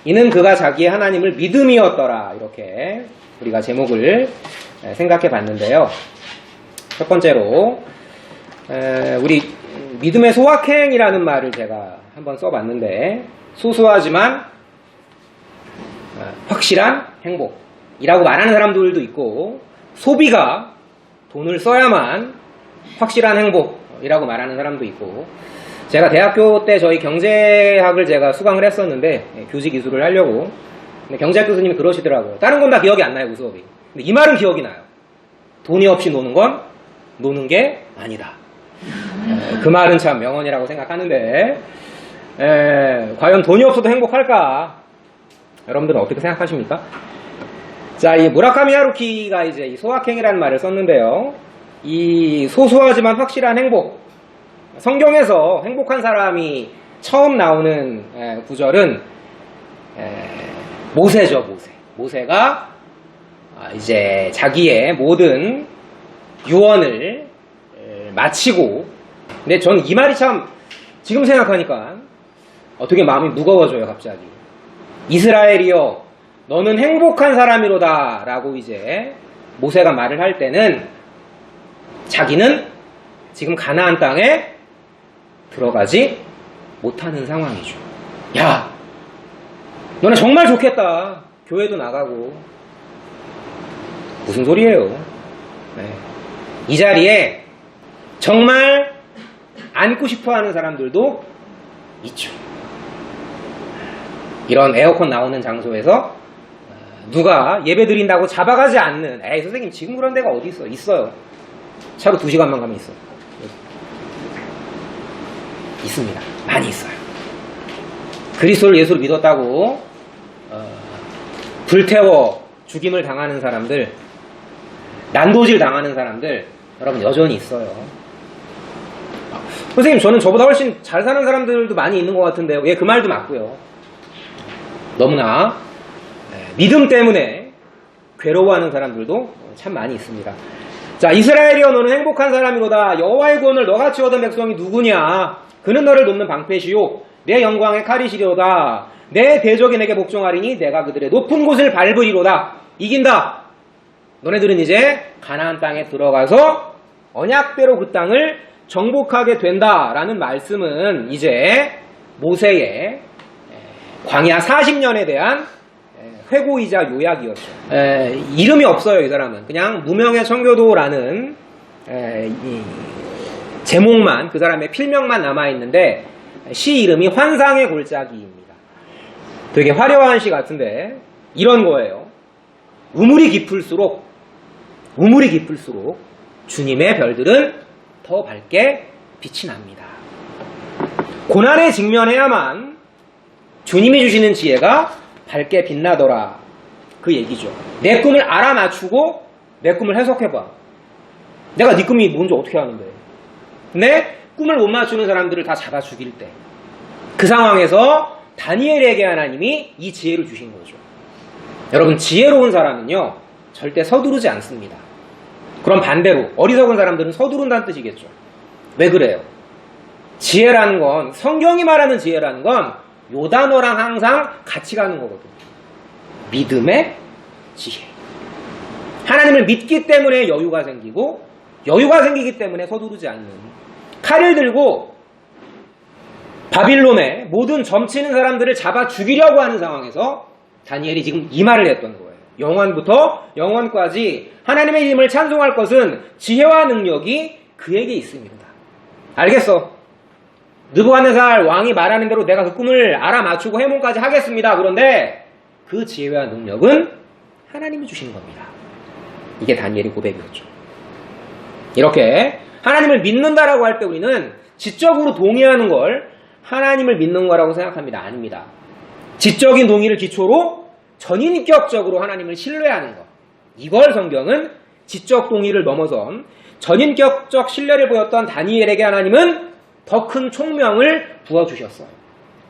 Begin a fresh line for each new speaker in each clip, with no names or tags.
이는 그가 자기의 하나님을 믿음이었더라. 이렇게 우리가 제목을 생각해 봤는데요. 첫 번째로 우리 믿음의 소확행이라는 말을 제가 한번 써봤는데, 소소하지만 확실한 행복이라고 말하는 사람들도 있고, 소비가 돈을 써야만 확실한 행복이라고 말하는 사람도 있고, 제가 대학교 때 저희 경제학을 제가 수강을 했었는데, 교직 이수를 하려고. 근데 경제학 교수님이 그러시더라고요. 다른 건 다 기억이 안 나요, 그 수업이. 근데 이 말은 기억이 나요. 돈이 없이 노는 건 노는 게 아니다. 그 말은 참 명언이라고 생각하는데, 과연 돈이 없어도 행복할까? 여러분들은 어떻게 생각하십니까? 자, 이 무라카미 하루키가 이제 이 소확행이라는 말을 썼는데요. 이 소소하지만 확실한 행복. 성경에서 행복한 사람이 처음 나오는 구절은 모세죠, 모세. 모세가 이제 자기의 모든 유언을 마치고, 근데 저는 이 말이 참 지금 생각하니까 되게 마음이 무거워져요, 갑자기. 이스라엘이여, 너는 행복한 사람이로다 라고 이제 모세가 말을 할 때는 자기는 지금 가나안 땅에 들어가지 못하는 상황이죠. 야, 너네 정말 좋겠다. 교회도 나가고. 무슨 소리예요? 네. 이 자리에 정말 앉고 싶어하는 사람들도 있죠. 이런 에어컨 나오는 장소에서 누가 예배 드린다고 잡아가지 않는, 에이 선생님 지금 그런 데가 어디 있어? 있어요. 차로 2시간만 가면 있어요. 있습니다. 많이 있어요. 그리스도를 예수를 믿었다고 불태워 죽임을 당하는 사람들, 난도질 당하는 사람들, 여러분 여전히 있어요. 선생님 저는 저보다 훨씬 잘 사는 사람들도 많이 있는 것 같은데요. 예, 그 말도 맞고요. 너무나 믿음 때문에 괴로워하는 사람들도 참 많이 있습니다. 자, 이스라엘이여 너는 행복한 사람이로다. 여호와의 구원을 너같이 얻은 백성이 누구냐? 그는 너를 돕는 방패시요 내 영광의 칼이시리로다. 내 대적이 내게 복종하리니 내가 그들의 높은 곳을 밟으리로다. 이긴다. 너네들은 이제 가나안 땅에 들어가서 언약대로 그 땅을 정복하게 된다라는 말씀은 이제 모세의 광야 40년에 대한 회고이자 요약이었죠. 이름이 없어요, 이 사람은. 그냥 무명의 청교도라는 제목만, 그 사람의 필명만 남아있는데, 시 이름이 환상의 골짜기입니다. 되게 화려한 시 같은데 이런 거예요. 우물이 깊을수록 주님의 별들은 더 밝게 빛이 납니다. 고난에 직면해야만 주님이 주시는 지혜가 밝게 빛나더라. 그 얘기죠. 내 꿈을 알아맞추고 내 꿈을 해석해봐. 내가 네 꿈이 뭔지 어떻게 아는데. 근데 꿈을 못 맞추는 사람들을 다 잡아 죽일 때, 그 상황에서 다니엘에게 하나님이 이 지혜를 주신 거죠. 여러분, 지혜로운 사람은요 절대 서두르지 않습니다. 그럼 반대로 어리석은 사람들은 서두른다는 뜻이겠죠. 왜 그래요? 지혜라는 건, 성경이 말하는 지혜라는 건 요 단어랑 항상 같이 가는 거거든요. 믿음의 지혜. 하나님을 믿기 때문에 여유가 생기고, 여유가 생기기 때문에 서두르지 않는. 칼을 들고 바빌론의 모든 점치는 사람들을 잡아 죽이려고 하는 상황에서 다니엘이 지금 이 말을 했던 거예요. 영원부터 영원까지 하나님의 이름을 찬송할 것은 지혜와 능력이 그에게 있습니다. 알겠어. 느부갓네살 왕이 말하는 대로 내가 그 꿈을 알아맞추고 해몽까지 하겠습니다. 그런데 그 지혜와 능력은 하나님이 주신 겁니다. 이게 다니엘의 고백이었죠. 이렇게 하나님을 믿는다라고 할 때 우리는 지적으로 동의하는 걸 하나님을 믿는 거라고 생각합니다. 아닙니다. 지적인 동의를 기초로 전인격적으로 하나님을 신뢰하는 것. 이걸 성경은 지적 동의를 넘어선 전인격적 신뢰를 보였던 다니엘에게 하나님은 더 큰 총명을 부어주셨어요.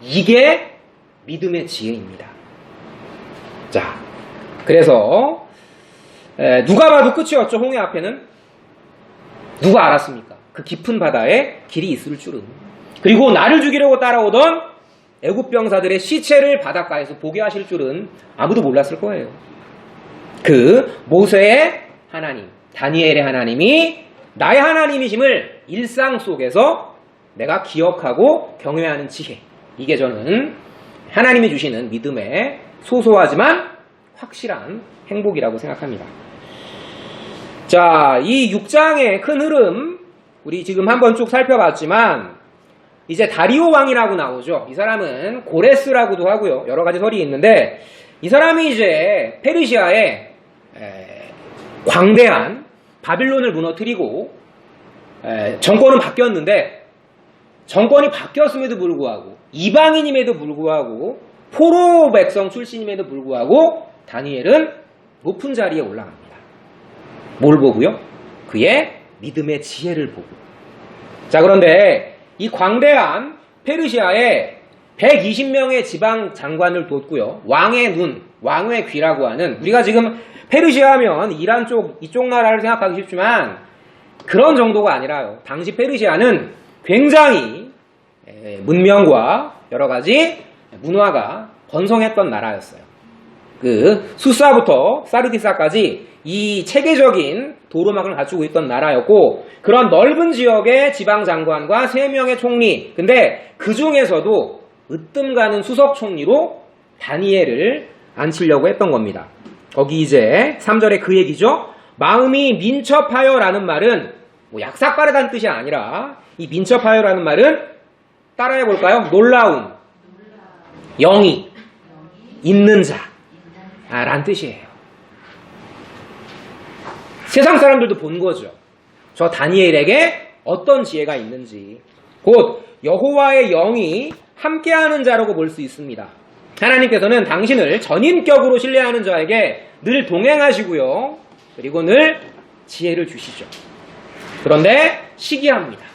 이게 믿음의 지혜입니다. 자, 그래서 누가 봐도 끝이었죠. 홍해 앞에는. 누가 알았습니까? 그 깊은 바다에 길이 있을 줄은. 그리고 나를 죽이려고 따라오던 애굽 병사들의 시체를 바닷가에서 보게 하실 줄은 아무도 몰랐을 거예요. 그 모세의 하나님, 다니엘의 하나님이 나의 하나님이심을 일상 속에서 내가 기억하고 경외하는 지혜. 이게 저는 하나님이 주시는 믿음의 소소하지만 확실한 행복이라고 생각합니다. 자, 이 6장의 큰 흐름 우리 지금 한번 쭉 살펴봤지만 이제 다리오 왕이라고 나오죠. 이 사람은 고레스라고도 하고요. 여러 가지 설이 있는데 이 사람이 이제 페르시아의 광대한 바빌론을 무너뜨리고 정권은 바뀌었는데 정권이 바뀌었음에도 불구하고 이방인임에도 불구하고 포로 백성 출신임에도 불구하고 다니엘은 높은 자리에 올라갑니다. 뭘 보고요? 그의 믿음의 지혜를 보고. 자, 그런데 이 광대한 페르시아에 120명의 지방 장관을 뒀고요. 왕의 눈, 왕의 귀라고 하는, 우리가 지금 페르시아 하면 이란 쪽, 이쪽 나라를 생각하기 쉽지만 그런 정도가 아니라요. 당시 페르시아는 굉장히 문명과 여러 가지 문화가 번성했던 나라였어요. 그 수사부터 사르디사까지 이 체계적인 도로망을 갖추고 있던 나라였고 그런 넓은 지역의 지방장관과 3명의 총리, 근데 그 중에서도 으뜸 가는 수석 총리로 다니엘을 앉히려고 했던 겁니다. 거기 이제 3절에 그 얘기죠. 마음이 민첩하여라는 말은 뭐 약삭빠르다는 뜻이 아니라 이 민첩하여라는 말은 따라해 볼까요? 놀라움, 영이 있는 자 라는 뜻이에요. 세상 사람들도 본 거죠. 저 다니엘에게 어떤 지혜가 있는지. 곧 여호와의 영이 함께하는 자라고 볼 수 있습니다. 하나님께서는 당신을 전인격으로 신뢰하는 자에게 늘 동행하시고요. 그리고 늘 지혜를 주시죠. 그런데 시기합니다.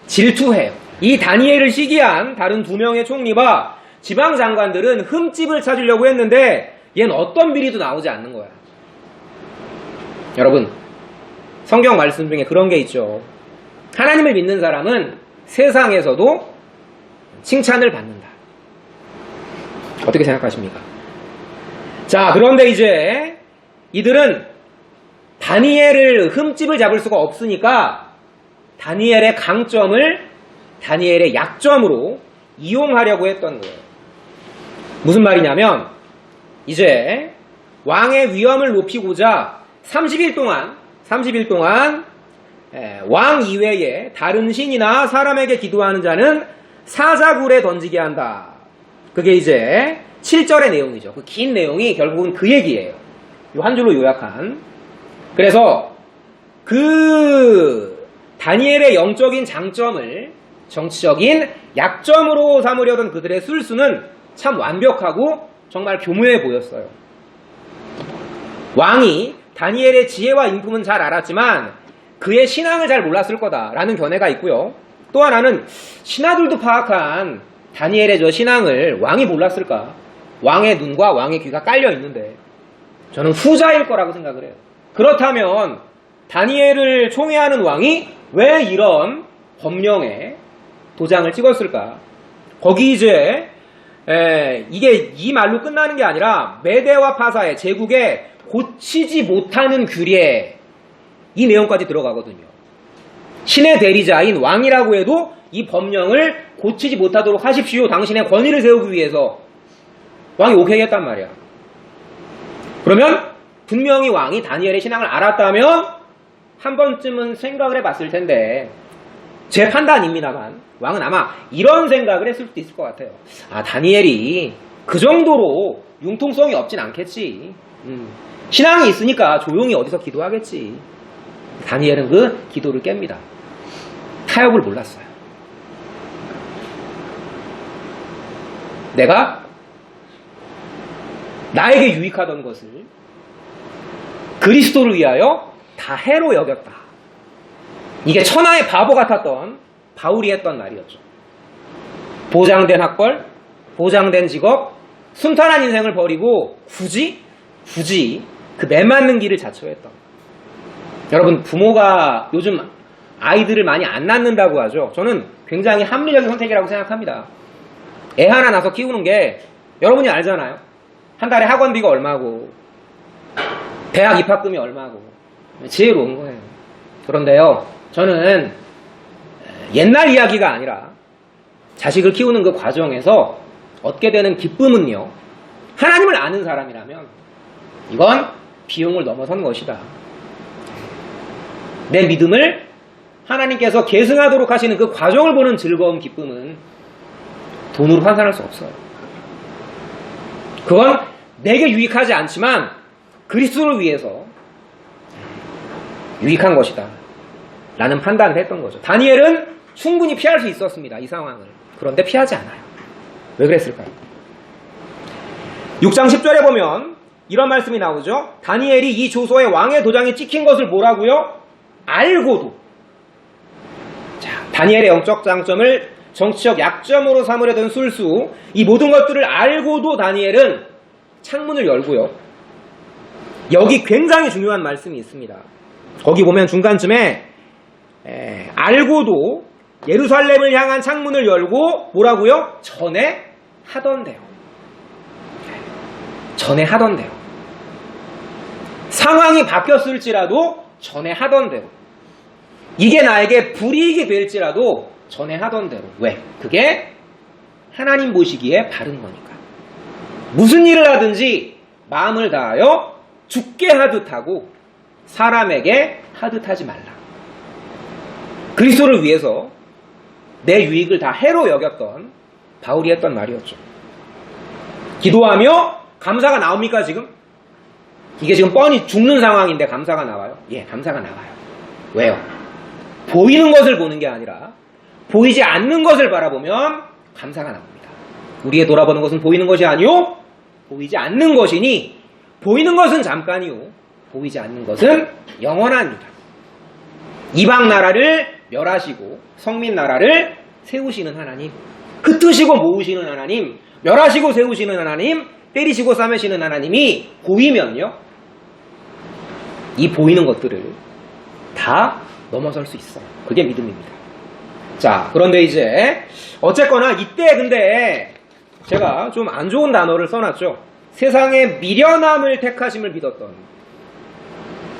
질투해요. 이 다니엘을 시기한 다른 2명의 총리와 지방장관들은 흠집을 찾으려고 했는데 얘는 어떤 비리도 나오지 않는 거야. 여러분, 성경 말씀 중에 그런 게 있죠. 하나님을 믿는 사람은 세상에서도 칭찬을 받는다. 어떻게 생각하십니까? 자, 그런데 이제 이들은 다니엘을 흠집을 잡을 수가 없으니까 다니엘의 강점을 다니엘의 약점으로 이용하려고 했던 거예요. 무슨 말이냐면 이제 왕의 위엄을 높이고자 30일 동안 왕 이외에 다른 신이나 사람에게 기도하는 자는 사자굴에 던지게 한다. 그게 이제 7절의 내용이죠. 그 긴 내용이 결국은 그 얘기예요. 한 줄로 요약한. 그래서 그 다니엘의 영적인 장점을 정치적인 약점으로 삼으려던 그들의 술수는 참 완벽하고 정말 교묘해 보였어요. 왕이 다니엘의 지혜와 인품은 잘 알았지만 그의 신앙을 잘 몰랐을 거다라는 견해가 있고요. 또 하나는 신하들도 파악한 다니엘의 저 신앙을 왕이 몰랐을까? 왕의 눈과 왕의 귀가 깔려 있는데 저는 후자일 거라고 생각을 해요. 그렇다면 다니엘을 총애하는 왕이 왜 이런 법령에 도장을 찍었을까? 거기 이제 이게 이 말로 끝나는 게 아니라 메대와 파사의 제국에 고치지 못하는 규례, 이 내용까지 들어가거든요. 신의 대리자인 왕이라고 해도 이 법령을 고치지 못하도록 하십시오. 당신의 권위를 세우기 위해서. 왕이 오케이 했단 말이야. 그러면 분명히 왕이 다니엘의 신앙을 알았다면 한 번쯤은 생각을 해봤을 텐데, 제 판단입니다만 왕은 아마 이런 생각을 했을 수도 있을 것 같아요. 아, 다니엘이 그 정도로 융통성이 없진 않겠지. 신앙이 있으니까 조용히 어디서 기도하겠지. 다니엘은 그 기도를 깹니다. 타협을 몰랐어요. 내가 나에게 유익하던 것을 그리스도를 위하여 다 해로 여겼다. 이게 천하의 바보 같았던 바울이 했던 말이었죠. 보장된 학벌, 보장된 직업, 순탄한 인생을 버리고 굳이 그 매맞는 길을 자처했던. 여러분, 부모가 요즘 아이들을 많이 안 낳는다고 하죠. 저는 굉장히 합리적인 선택이라고 생각합니다. 애 하나 낳아서 키우는 게 여러분이 알잖아요. 한 달에 학원비가 얼마고 대학 입학금이 얼마고 지혜로운 거예요. 그런데요, 저는 옛날 이야기가 아니라 자식을 키우는 그 과정에서 얻게 되는 기쁨은요, 하나님을 아는 사람이라면 이건 비용을 넘어선 것이다. 내 믿음을 하나님께서 계승하도록 하시는 그 과정을 보는 즐거움, 기쁨은 돈으로 환산할 수 없어요. 그건 내게 유익하지 않지만 그리스도를 위해서 유익한 것이다 라는 판단을 했던 거죠. 다니엘은 충분히 피할 수 있었습니다, 이 상황을. 그런데 피하지 않아요. 왜 그랬을까요? 6장 10절에 보면 이런 말씀이 나오죠. 다니엘이 이 조서에 왕의 도장이 찍힌 것을 뭐라고요? 알고도. 자, 다니엘의 영적 장점을 정치적 약점으로 삼으려던 술수, 이 모든 것들을 알고도 다니엘은 창문을 열고요. 여기 굉장히 중요한 말씀이 있습니다. 거기 보면 중간쯤에 알고도 예루살렘을 향한 창문을 열고 뭐라고요? 전에 하던대요. 전에 하던대요. 상황이 바뀌었을지라도 전에 하던대로. 이게 나에게 불이익이 될지라도 전에 하던대로. 왜? 그게 하나님 보시기에 바른 거니까. 무슨 일을 하든지 마음을 다하여 죽게 하듯 하고 사람에게 하듯 하지 말라. 그리스도를 위해서 내 유익을 다 해로 여겼던 바울이 했던 말이었죠. 기도하며 감사가 나옵니까 지금? 이게 지금 뻔히 죽는 상황인데 감사가 나와요? 예, 감사가 나와요. 왜요? 보이는 것을 보는 게 아니라 보이지 않는 것을 바라보면 감사가 나옵니다. 우리의 돌아보는 것은 보이는 것이 아니요 보이지 않는 것이니 보이는 것은 잠깐이요 보이지 않는 것은 영원합니다. 이방 나라를 멸하시고 성민 나라를 세우시는 하나님, 흩으시고 모으시는 하나님, 멸하시고 세우시는 하나님, 때리시고 싸매시는 하나님이 보이면요, 이 보이는 것들을 다 넘어설 수 있어요. 그게 믿음입니다. 자, 그런데 이제 어쨌거나 이때 근데 제가 좀 안 좋은 단어를 써놨죠. 세상의 미련함을 택하심을 믿었던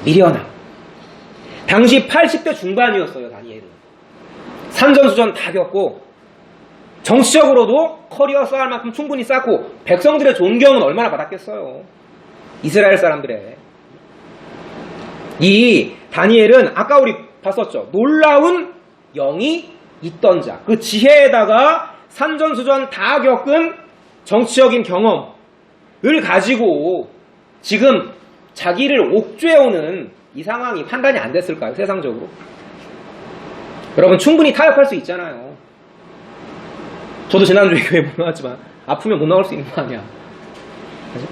미련함. 당시 80대 중반이었어요, 다니엘은. 산전수전 다 겪고 정치적으로도 커리어 쌓을 만큼 충분히 쌓고 백성들의 존경은 얼마나 받았겠어요. 이스라엘 사람들의. 이 다니엘은 아까 우리 봤었죠. 놀라운 영이 있던 자. 그 지혜에다가 산전수전 다 겪은 정치적인 경험을 가지고 지금 자기를 옥죄어오는 이 상황이 판단이 안 됐을까요? 세상적으로. 여러분 충분히 타협할 수 있잖아요. 저도 지난주에 교회 못 나왔지만 아프면 못 나올 수 있는 거 아니야. 그죠?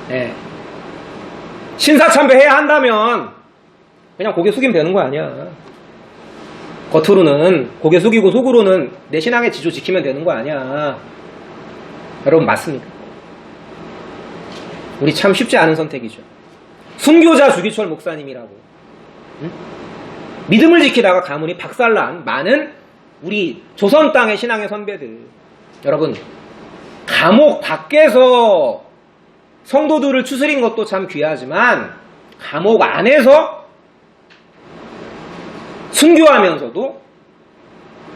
네. 신사참배해야 한다면 그냥 고개 숙이면 되는 거 아니야. 겉으로는 고개 숙이고 속으로는 내 신앙의 지조 지키면 되는 거 아니야. 여러분 맞습니까? 우리 참 쉽지 않은 선택이죠. 순교자 주기철 목사님이라고 응? 믿음을 지키다가 가문이 박살난 많은 우리 조선 땅의 신앙의 선배들, 여러분 감옥 밖에서 성도들을 추스린 것도 참 귀하지만 감옥 안에서 순교하면서도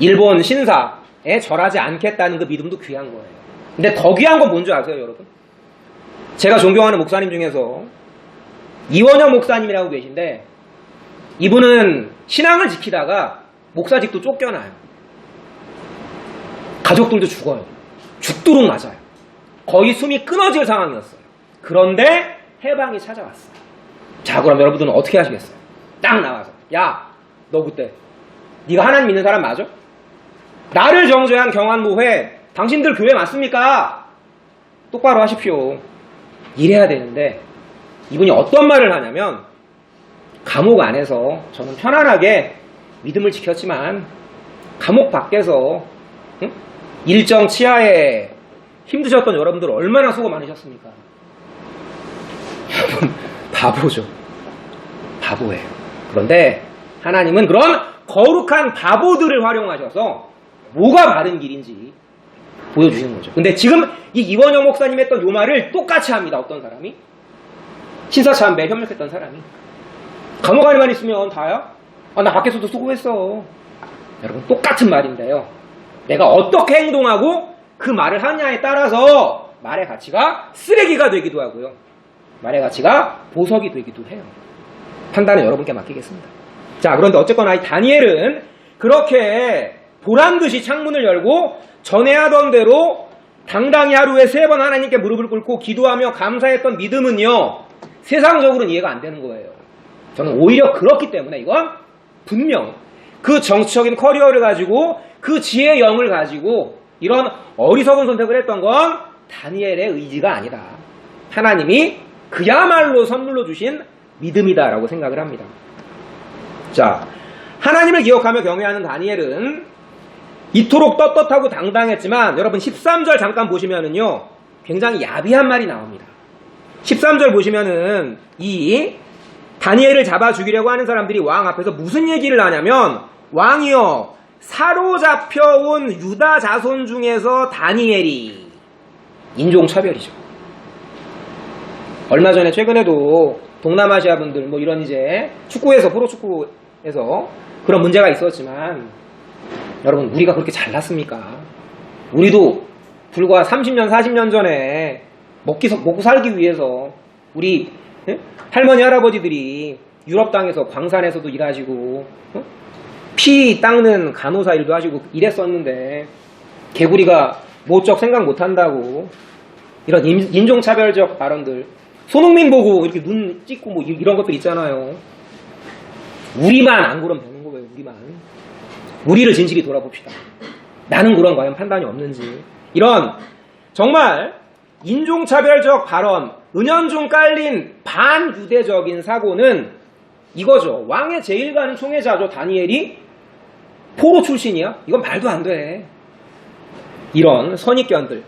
일본 신사에 절하지 않겠다는 그 믿음도 귀한 거예요. 근데 더 귀한 건 뭔지 아세요, 여러분? 제가 존경하는 목사님 중에서 이원영 목사님이라고 계신데 이분은 신앙을 지키다가 목사직도 쫓겨나요. 가족들도 죽어요. 죽도록 맞아요. 거의 숨이 끊어질 상황이었어요. 그런데 해방이 찾아왔어요. 자, 그럼 여러분들은 어떻게 하시겠어요? 딱 나와서 야, 너 그때 네가 하나님 믿는 사람 맞아? 나를 정죄한 경환모회 당신들 교회 맞습니까? 똑바로 하십시오. 이래야 되는데 이분이 어떤 말을 하냐면 감옥 안에서 저는 편안하게 믿음을 지켰지만 감옥 밖에서 응? 일정 치하에 힘드셨던 여러분들 얼마나 수고 많으셨습니까? 여러분 바보죠. 바보예요. 그런데 하나님은 그런 거룩한 바보들을 활용하셔서 뭐가 바른 길인지 보여주시는 거죠. 근데 지금 이 이원영 목사님 했던 요 말을 똑같이 합니다. 어떤 사람이? 신사참배 협력했던 사람이. 감옥 안에만 있으면 다야? 나 밖에서도 수고했어. 여러분, 똑같은 말인데요. 내가 어떻게 행동하고 그 말을 하냐에 따라서 말의 가치가 쓰레기가 되기도 하고요. 말의 가치가 보석이 되기도 해요. 판단은 여러분께 맡기겠습니다. 자, 그런데 어쨌거나 이 다니엘은 그렇게 보란듯이 창문을 열고 전에 하던 대로 당당히 하루에 3번 하나님께 무릎을 꿇고 기도하며 감사했던 믿음은요, 세상적으로는 이해가 안 되는 거예요. 저는 오히려 그렇기 때문에 이건 분명 그 정치적인 커리어를 가지고 그 지혜의 영을 가지고 이런 어리석은 선택을 했던 건 다니엘의 의지가 아니다. 하나님이 그야말로 선물로 주신 믿음이다라고 생각을 합니다. 자, 하나님을 기억하며 경외하는 다니엘은 이토록 떳떳하고 당당했지만 여러분 13절 잠깐 보시면은요 굉장히 야비한 말이 나옵니다. 13절 보시면은 이 다니엘을 잡아 죽이려고 하는 사람들이 왕 앞에서 무슨 얘기를 하냐면, 왕이여, 사로잡혀온 유다 자손 중에서 다니엘이, 인종차별이죠. 얼마 전에 최근에도 동남아시아 분들 뭐 이런 이제 축구에서 프로축구에서 그런 문제가 있었지만 여러분, 우리가 그렇게 잘났습니까? 우리도 불과 30년 40년 전에 먹고 살기 위해서 우리 할머니 할아버지들이 유럽 땅에서 광산에서도 일하시고 피 닦는 간호사 일도 하시고 이랬었는데 개구리가 모쩍 생각 못한다고 이런 인종차별적 발언들, 손흥민 보고 이렇게 눈 찍고 뭐 이런 것들 있잖아요. 우리만 안 그러면 되는 거예요. 우리를 진실이 돌아봅시다. 나는 그런 과연 판단이 없는지. 이런 정말 인종차별적 발언, 은연중 깔린 반유대적인 사고는 이거죠. 왕의 제일 가는 총애자죠. 다니엘이 포로 출신이야? 이건 말도 안 돼. 이런 선입견들.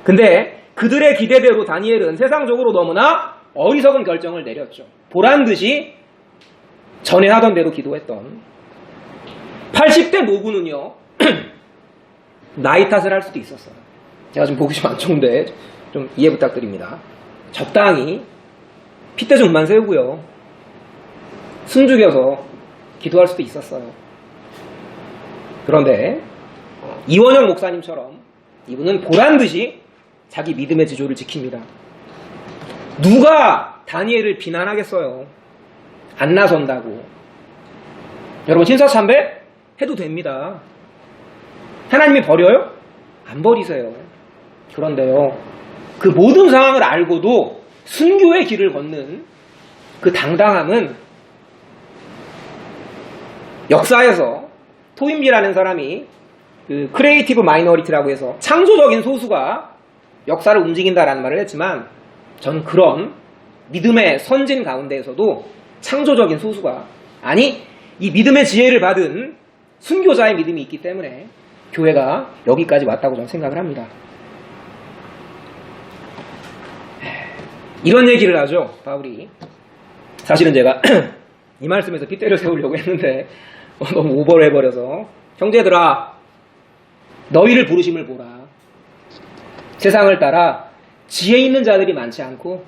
근데 그들의 기대대로 다니엘은 세상적으로 너무나 어리석은 결정을 내렸죠. 보란듯이 전에 하던 대로 기도했던 80대 노부는요 나이 탓을 할 수도 있었어요. 제가 지금 보기 좀 안 좋은데 좀 이해 부탁드립니다. 적당히 핏대 좀 그만 세우고요, 숨죽여서 기도할 수도 있었어요. 그런데 이원영 목사님처럼 이분은 보란듯이 자기 믿음의 지조를 지킵니다. 누가 다니엘을 비난하겠어요? 안 나선다고. 여러분, 신사참배 해도 됩니다. 하나님이 버려요? 안 버리세요. 그런데요, 그 모든 상황을 알고도 순교의 길을 걷는 그 당당함은 역사에서 토인비라는 사람이 그 크리에이티브 마이너리티라고 해서 창조적인 소수가 역사를 움직인다라는 말을 했지만, 저는 그런 믿음의 선진 가운데에서도 창조적인 소수가, 아니 이 믿음의 지혜를 받은 순교자의 믿음이 있기 때문에 교회가 여기까지 왔다고 저는 생각을 합니다. 이런 얘기를 하죠, 바울이. 사실은 제가 이 말씀에서 핏대를 세우려고 했는데 너무 오버를 해버려서, 형제들아, 너희를 부르심을 보라. 세상을 따라 지혜 있는 자들이 많지 않고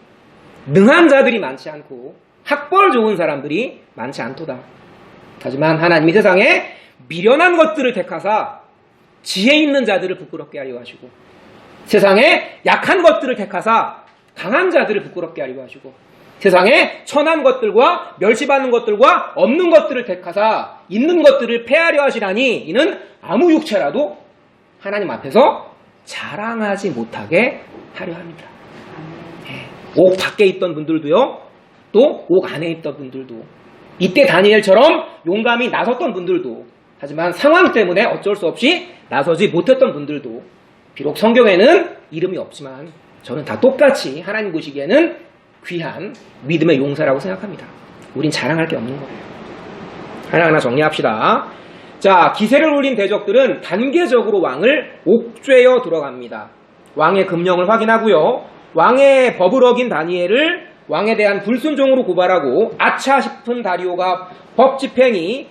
능한 자들이 많지 않고 학벌 좋은 사람들이 많지 않도다. 하지만 하나님이 세상에 미련한 것들을 택하사 지혜 있는 자들을 부끄럽게 하려 하시고, 세상에 약한 것들을 택하사 강한 자들을 부끄럽게 하려 하시고, 세상에 천한 것들과 멸시받는 것들과 없는 것들을 택하사 있는 것들을 폐하려 하시라니, 이는 아무 육체라도 하나님 앞에서 자랑하지 못하게 하려 합니다. 옥 밖에 있던 분들도요, 또 옥 안에 있던 분들도, 이때 다니엘처럼 용감히 나섰던 분들도, 하지만 상황 때문에 어쩔 수 없이 나서지 못했던 분들도, 비록 성경에는 이름이 없지만 저는 다 똑같이 하나님 보시기에는 귀한 믿음의 용사라고 생각합니다. 우린 자랑할 게 없는 거예요. 하나하나 정리합시다. 자, 기세를 올린 대적들은 단계적으로 왕을 옥죄어 들어갑니다. 왕의 금령을 확인하고요, 왕의 법을 어긴 다니엘을 왕에 대한 불순종으로 고발하고, 아차 싶은 다리오가 법 집행이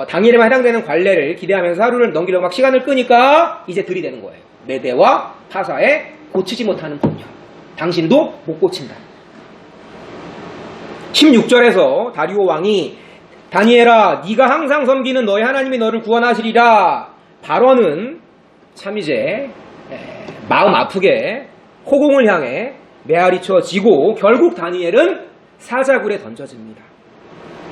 다니엘에만 해당되는 관례를 기대하면서 하루를 넘기려고 막 시간을 끄니까 이제 들이대는 거예요. 메대와 파사에 고치지 못하는 분녀. 당신도 못 고친다. 16절에서 다리오 왕이 다니엘아 네가 항상 섬기는 너의 하나님이 너를 구원하시리라 발언은 참 이제 마음 아프게 호공을 향해 메아리쳐지고 결국 다니엘은 사자굴에 던져집니다.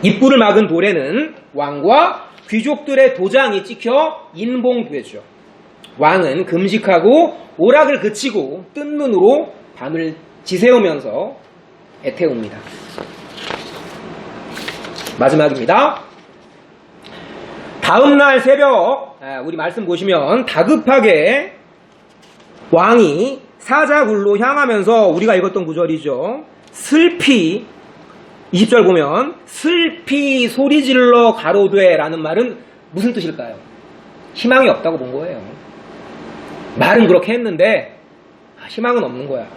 입구를 막은 돌에는 왕과 귀족들의 도장이 찍혀 인봉되죠. 왕은 금식하고 오락을 그치고 뜬 눈으로 밤을 지새우면서 애태웁니다. 마지막입니다. 다음날 새벽 우리 말씀 보시면 다급하게 왕이 사자굴로 향하면서 우리가 읽었던 구절이죠. 슬피 20절 보면 슬피 소리질러 가로되 라는 말은 무슨 뜻일까요? 희망이 없다고 본 거예요. 말은 그렇게 했는데 희망은 없는 거야.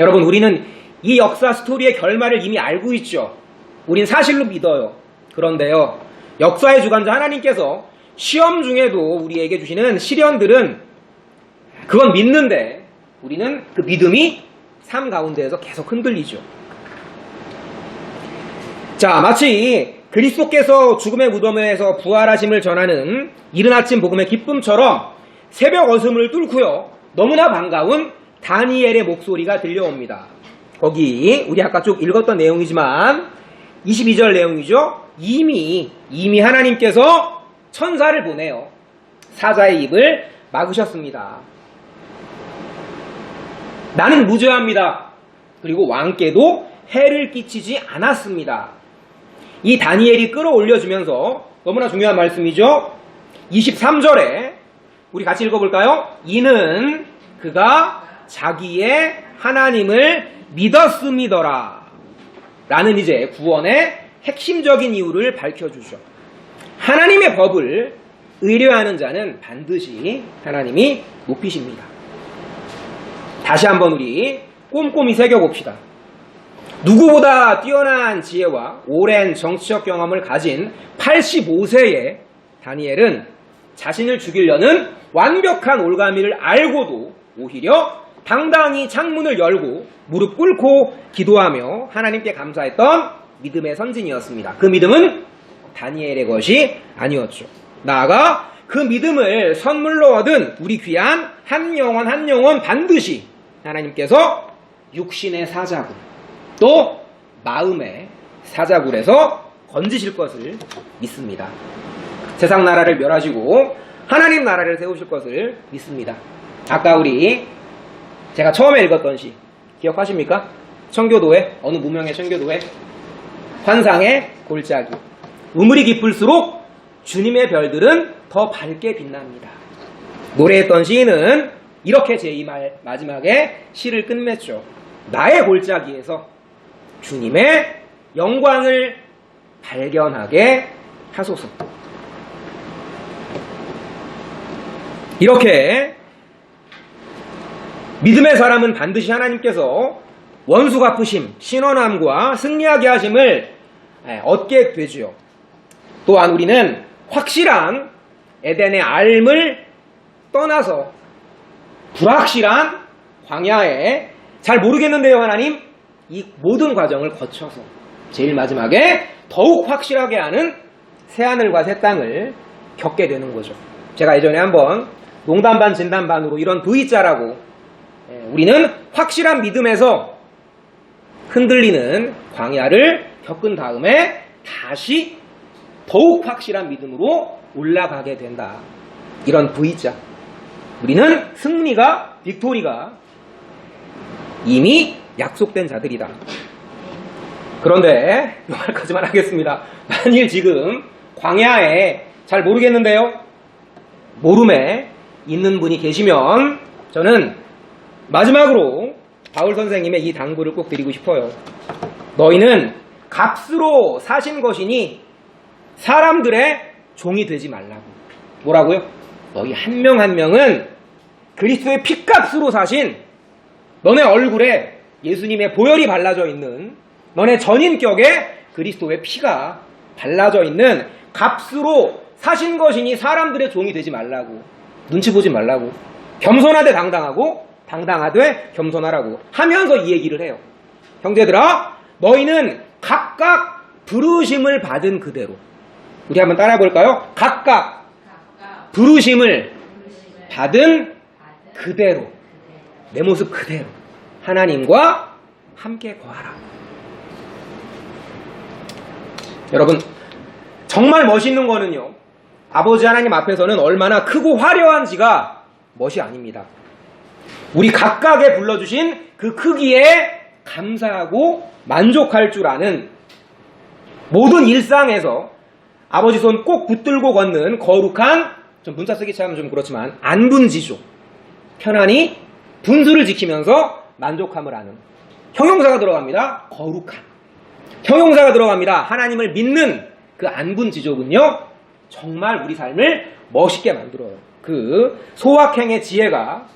여러분 우리는 이 역사 스토리의 결말을 이미 알고 있죠. 우린 사실로 믿어요. 그런데요 역사의 주관자 하나님께서 시험 중에도 우리에게 주시는 시련들은 그건 믿는데 우리는 그 믿음이 삶 가운데에서 계속 흔들리죠. 자, 마치 그리스도께서 죽음의 무덤에서 부활하심을 전하는 이른 아침 복음의 기쁨처럼 새벽 어둠을 뚫고요 너무나 반가운 다니엘의 목소리가 들려옵니다. 거기 우리 아까 쭉 읽었던 내용이지만 22절 내용이죠. 이미 하나님께서 천사를 보내요. 사자의 입을 막으셨습니다. 나는 무죄합니다. 그리고 왕께도 해를 끼치지 않았습니다. 이 다니엘이 끌어올려주면서 너무나 중요한 말씀이죠. 23절에 우리 같이 읽어볼까요? 이는 그가 자기의 하나님을 믿었음이더라 라는 이제 구원의 핵심적인 이유를 밝혀주죠. 하나님의 법을 의뢰하는 자는 반드시 하나님이 높이십니다. 다시 한번 우리 꼼꼼히 새겨봅시다. 누구보다 뛰어난 지혜와 오랜 정치적 경험을 가진 85세의 다니엘은 자신을 죽이려는 완벽한 올가미를 알고도 오히려 당당히 창문을 열고 무릎 꿇고 기도하며 하나님께 감사했던 믿음의 선진이었습니다. 그 믿음은 다니엘의 것이 아니었죠. 나아가 그 믿음을 선물로 얻은 우리 귀한 한 영혼 반드시 하나님께서 육신의 사자굴 또 마음의 사자굴에서 건지실 것을 믿습니다. 세상 나라를 멸하시고 하나님 나라를 세우실 것을 믿습니다. 아까 제가 처음에 읽었던 시 기억하십니까? 청교도의 어느 무명의 청교도의 환상의 골짜기. 우물이 깊을수록 주님의 별들은 더 밝게 빛납니다. 노래했던 시인은 이렇게 제2말 마지막에 시를 끝맺죠. 나의 골짜기에서 주님의 영광을 발견하게 하소서. 이렇게 믿음의 사람은 반드시 하나님께서 원수 갚으심, 신원함과 승리하게 하심을 얻게 되지요. 또한 우리는 확실한 에덴의 알을 떠나서 불확실한 광야에 잘 모르겠는데요 하나님 이 모든 과정을 거쳐서 제일 마지막에 더욱 확실하게 하는 새하늘과 새 땅을 겪게 되는 거죠. 제가 예전에 한번 농담 반 진담 반으로 이런 V자라고 우리는 확실한 믿음에서 흔들리는 광야를 겪은 다음에 다시 더욱 확실한 믿음으로 올라가게 된다. 이런 V자. 우리는 승리가, 빅토리가 이미 약속된 자들이다. 그런데 여기까지만 하겠습니다. 만일 지금 광야에 잘 모르겠는데요. 모름에 있는 분이 계시면 저는 마지막으로 바울 선생님의 이 당부를 꼭 드리고 싶어요. 너희는 값으로 사신 것이니 사람들의 종이 되지 말라고. 뭐라고요? 너희 한 명 한 명은 그리스도의 피값으로 사신 너네 얼굴에 예수님의 보혈이 발라져 있는 너네 전인격에 그리스도의 피가 발라져 있는 값으로 사신 것이니 사람들의 종이 되지 말라고. 눈치 보지 말라고. 겸손하되 당당하고 당당하되 겸손하라고 하면서 이 얘기를 해요. 형제들아, 너희는 각각 부르심을 받은 그대로. 우리 한번 따라해 볼까요? 각각 부르심을 받은 그대로, 내 모습 그대로 하나님과 함께 거하라. 여러분, 정말 멋있는 거는요, 아버지 하나님 앞에서는 얼마나 크고 화려한지가 멋이 아닙니다. 우리 각각에 불러주신 그 크기에 감사하고 만족할 줄 아는, 모든 일상에서 아버지 손 꼭 붙들고 걷는 거룩한, 좀 문자 쓰기 참 좀 그렇지만 안분지조, 편안히 분수를 지키면서 만족함을 아는, 형용사가 들어갑니다. 거룩한 형용사가 들어갑니다. 하나님을 믿는 그 안분지족은요, 정말 우리 삶을 멋있게 만들어요. 그 소확행의 지혜가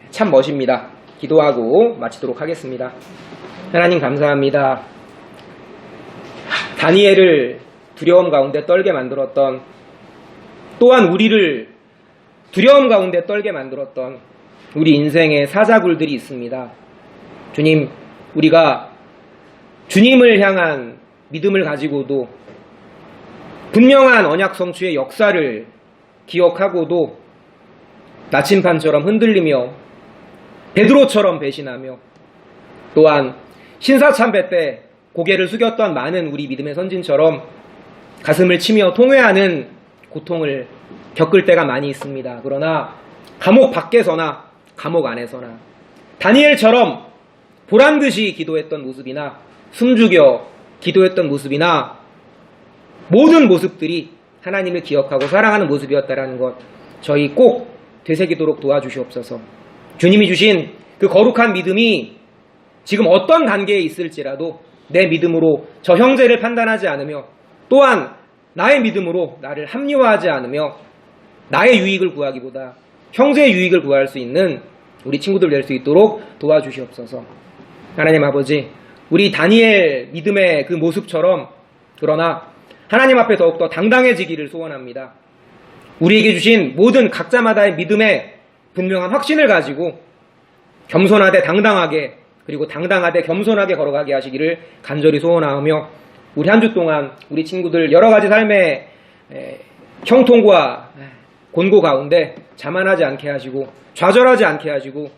참 멋입니다. 기도하고 마치도록 하겠습니다. 하나님 감사합니다. 다니엘을 두려움 가운데 떨게 만들었던, 또한 우리를 두려움 가운데 떨게 만들었던 우리 인생의 사자굴들이 있습니다. 주님, 우리가 주님을 향한 믿음을 가지고도, 분명한 언약 성취의 역사를 기억하고도 나침반처럼 흔들리며 베드로처럼 배신하며, 또한 신사참배 때 고개를 숙였던 많은 우리 믿음의 선진처럼 가슴을 치며 통회하는 고통을 겪을 때가 많이 있습니다. 그러나 감옥 밖에서나 감옥 안에서나 다니엘처럼 보란듯이 기도했던 모습이나 숨죽여 기도했던 모습이나 모든 모습들이 하나님을 기억하고 사랑하는 모습이었다라는 것, 저희 꼭 되새기도록 도와주시옵소서. 주님이 주신 그 거룩한 믿음이 지금 어떤 단계에 있을지라도 내 믿음으로 저 형제를 판단하지 않으며, 또한 나의 믿음으로 나를 합리화하지 않으며 나의 유익을 구하기보다 형제의 유익을 구할 수 있는 우리 친구들 될 수 있도록 도와주시옵소서. 하나님 아버지, 우리 다니엘 믿음의 그 모습처럼, 그러나 하나님 앞에 더욱더 당당해지기를 소원합니다. 우리에게 주신 모든 각자마다의 믿음에 분명한 확신을 가지고 겸손하되 당당하게, 그리고 당당하되 겸손하게 걸어가게 하시기를 간절히 소원하며, 우리 한 주 동안 우리 친구들 여러 가지 삶의 형통과 곤고 가운데 자만하지 않게 하시고 좌절하지 않게 하시고,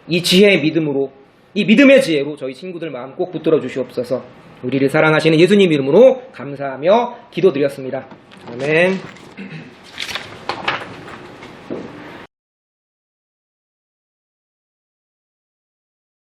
이 지혜의 믿음으로, 이 믿음의 지혜로 저희 친구들 마음 꼭 붙들어 주시옵소서. 우리를 사랑하시는 예수님 이름으로 감사하며 기도드렸습니다. 아멘.